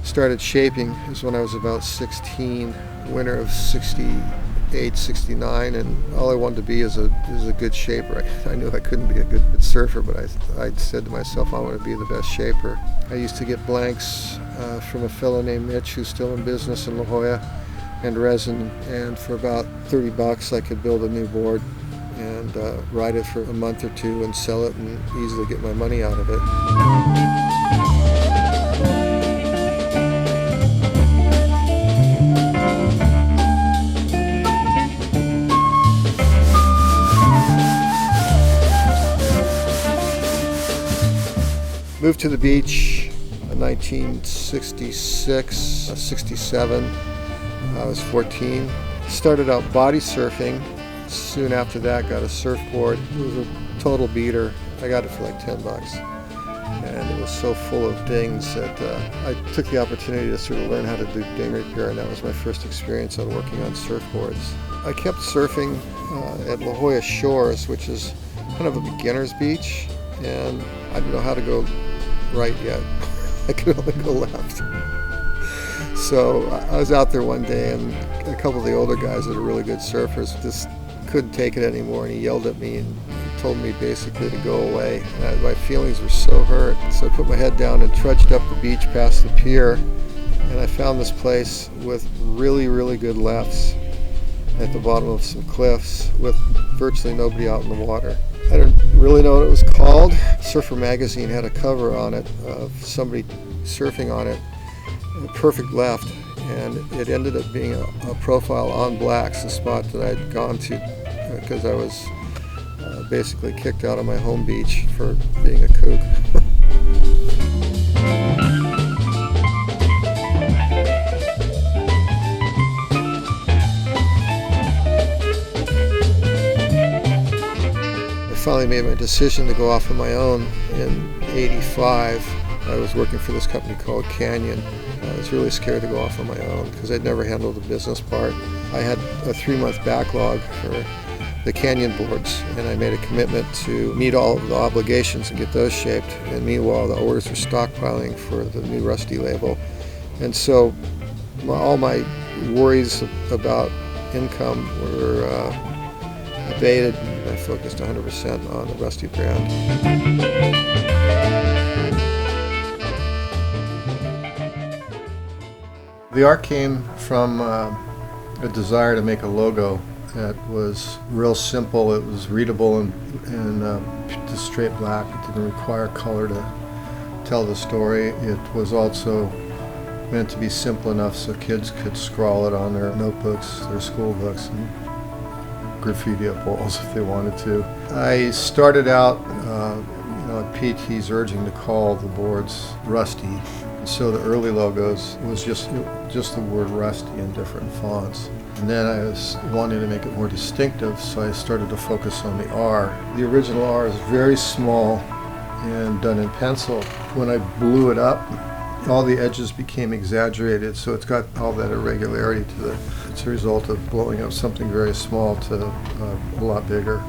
Started shaping is when I was about 16, winter of 68, 69, and all I wanted to be is a good shaper. I knew I couldn't be a good surfer, but I said to myself, I want to be the best shaper. I used to get blanks from a fellow named Mitch, who's still in business in La Jolla, and resin, and for about $30 I could build a new board and ride it for a month or two and sell it and easily get my money out of it. Moved to the beach in 1966, 67. I was 14. Started out body surfing. Soon after that, got a surfboard. It was a total beater. I got it for like $10. And it was so full of dings that I took the opportunity to sort of learn how to do ding repair, and that was my first experience on working on surfboards. I kept surfing at La Jolla Shores, which is kind of a beginner's beach, and I didn't know how to go right yet. I could only go left. So I was out there one day, and a couple of the older guys that are really good surfers just couldn't take it anymore, and he yelled at me and told me basically to go away. And my feelings were so hurt. So I put my head down and trudged up the beach past the pier, and I found this place with really, really good lefts at the bottom of some cliffs with virtually nobody out in the water. I don't really know what it was called. Surfer Magazine had a cover on it of somebody surfing on it, a perfect left, and it ended up being a profile on Blacks, the spot that I'd gone to because I was basically kicked out of my home beach for being a kook. I finally made my decision to go off on my own in '85. I was working for this company called Canyon. I was really scared to go off on my own because I'd never handled the business part. I had a 3-month backlog for the Canyon boards, and I made a commitment to meet all of the obligations and get those shaped. And meanwhile, the orders were stockpiling for the new Rusty label. And so all my worries about income were abated, and I focused 100% on the Rusty brand. The art came from a desire to make a logo that was real simple. It was readable in just straight black. It didn't require color to tell the story. It was also meant to be simple enough so kids could scrawl it on their notebooks, their school books, and graffiti up walls if they wanted to. I started out at PT's urging to call the boards Rusty. So the early logos was just the word Rusty in different fonts. And then I was wanting to make it more distinctive, so I started to focus on the R. The original R is very small and done in pencil. When I blew it up, all the edges became exaggerated, so it's got all that irregularity to it. It's a result of blowing up something very small to a lot bigger.